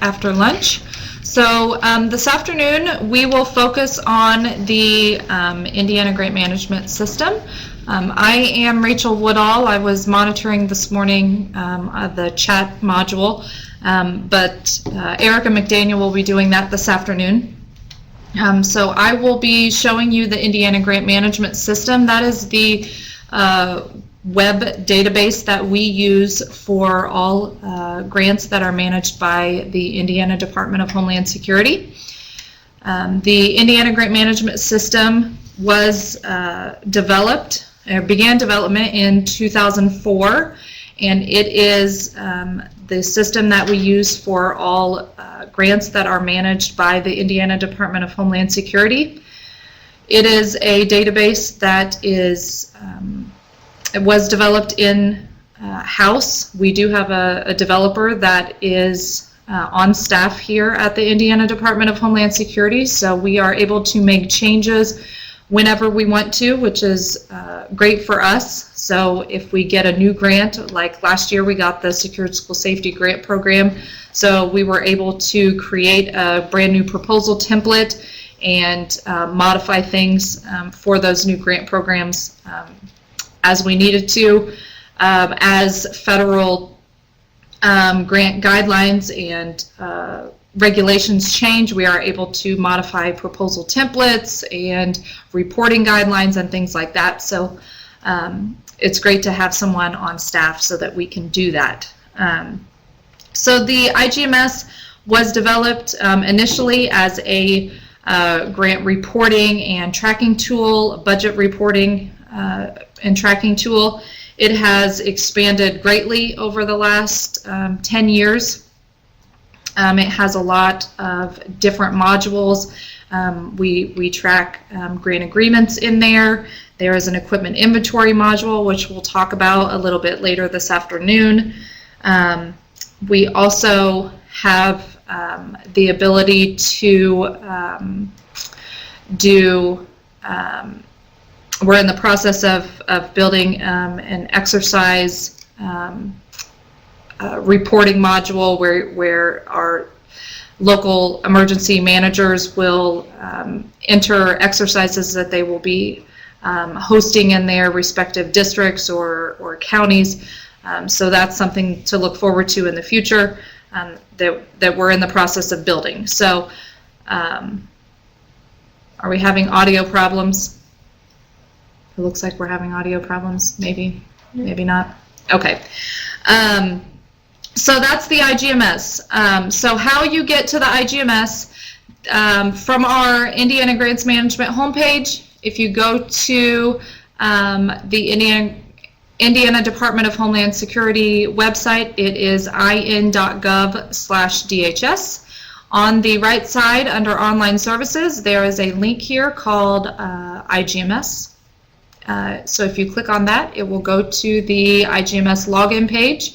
after lunch. So this afternoon we will focus on the Indiana Grant Management System. I am Rachel Woodall. I was monitoring this morning the chat module, but Erica McDaniel will be doing that this afternoon. So I will be showing you the Indiana Grant Management System. That is the web database that we use for all grants that are managed by the Indiana Department of Homeland Security. The Indiana Grant Management System was began development in 2004, and it is the system that we use for all grants that are managed by the Indiana Department of Homeland Security. It is a database that is it was developed in-house. We do have a developer that is on staff here at the Indiana Department of Homeland Security, so we are able to make changes whenever we want to, which is great for us. So if we get a new grant, like last year we got the Secured School Safety Grant Program, so we were able to create a brand new proposal template and modify things for those new grant programs as we needed to. As federal grant guidelines and regulations change, we are able to modify proposal templates and reporting guidelines and things like that. So it's great to have someone on staff so that we can do that. So the iGMS was developed initially as a grant reporting and tracking tool, budget reporting and tracking tool. It has expanded greatly over the last 10 years. It has a lot of different modules. We track grant agreements in there. There is an equipment inventory module, which we'll talk about a little bit later this afternoon. We also have the ability to we're in the process of building an exercise reporting module where our local emergency managers will enter exercises that they will be hosting in their respective districts or counties. So that's something to look forward to in the future that we're in the process of building. So are we having audio problems? It looks like we're having audio problems. Maybe not. Okay. So that's the iGMS. So how you get to the iGMS from our Indiana Grants Management homepage, if you go to the Indiana Department of Homeland Security website, it is in.gov/DHS. On the right side under online services, there is a link here called iGMS. So if you click on that, it will go to the iGMS login page.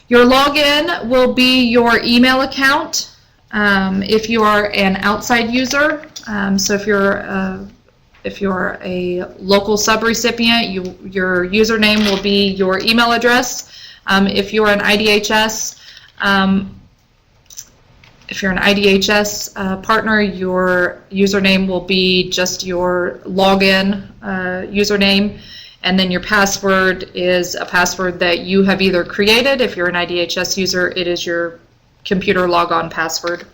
Your login will be your email account if you are an outside user. So if you're a local subrecipient, your username will be your email address. If you're an IDHS partner, your username will be just your login username, and then your password is a password that you have either created. If you're an IDHS user, it is your computer logon password.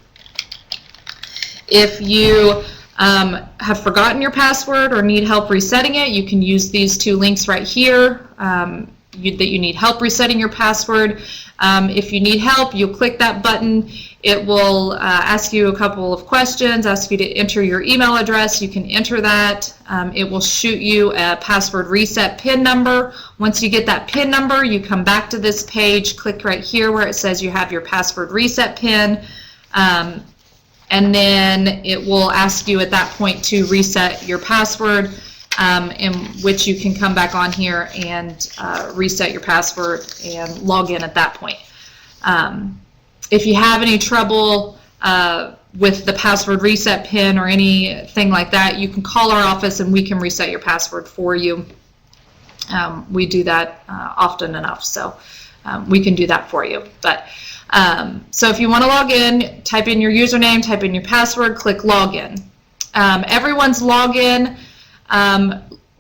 If you have forgotten your password or need help resetting it, you can use these two links right here that you need help resetting your password. If you need help, you click that button. It will ask you a couple of questions, ask you to enter your email address. You can enter that. It will shoot you a password reset PIN number. Once you get that PIN number, you come back to this page, click right here where it says you have your password reset PIN, and then it will ask you at that point to reset your password, in which you can come back on here and reset your password and log in at that point. If you have any trouble with the password reset PIN or anything like that, you can call our office and we can reset your password for you. We do that often enough, so we can do that for you. But So if you want to log in, type in your username, type in your password, click login. Everyone's login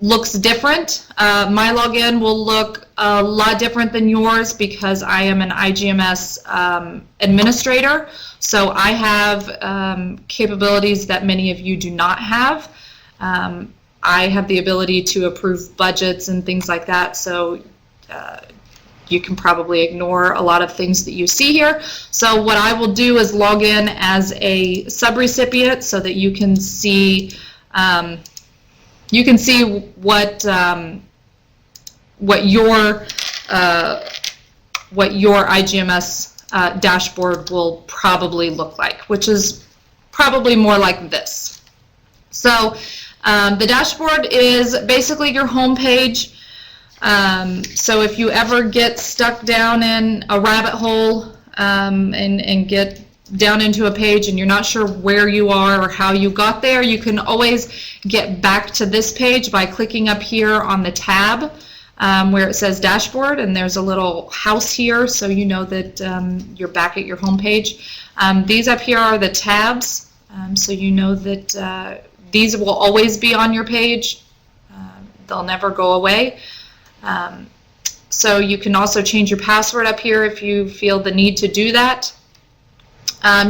looks different. My login will look a lot different than yours because I am an iGMS administrator. So I have capabilities that many of you do not have. I have the ability to approve budgets and things like that. So you can probably ignore a lot of things that you see here. So what I will do is log in as a subrecipient so that you can see what your iGMS dashboard will probably look like, which is probably more like this. So the dashboard is basically your home page. So if you ever get stuck down in a rabbit hole and get down into a page and you're not sure where you are or how you got there, you can always get back to this page by clicking up here on the tab where it says dashboard, and there's a little house here so you know that you're back at your home page. These up here are the tabs, so you know that these will always be on your page. They'll never go away. So you can also change your password up here if you feel the need to do that.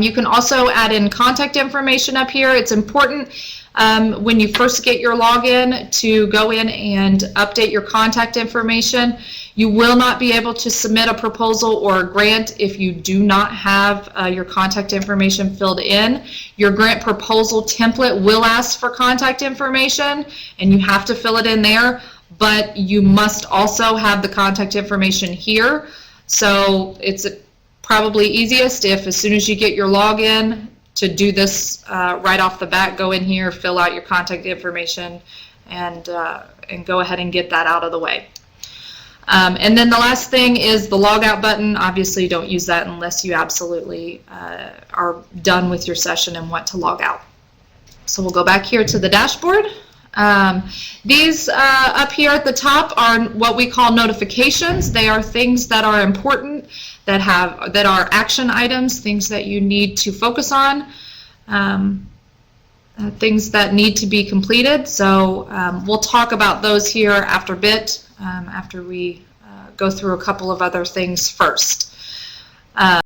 You can also add in contact information up here. It's important when you first get your login to go in and update your contact information. You will not be able to submit a proposal or a grant if you do not have your contact information filled in. Your grant proposal template will ask for contact information and you have to fill it in there, but you must also have the contact information here. So it's probably easiest if as soon as you get your login to do this right off the bat, go in here, fill out your contact information, and go ahead and get that out of the way. And then the last thing is the logout button. Obviously don't use that unless you absolutely are done with your session and want to log out. So we'll go back here to the dashboard. These up here at the top are what we call notifications. They are things that are important, that are action items, things that you need to focus on, things that need to be completed. So we'll talk about those here after a bit, after we go through a couple of other things first.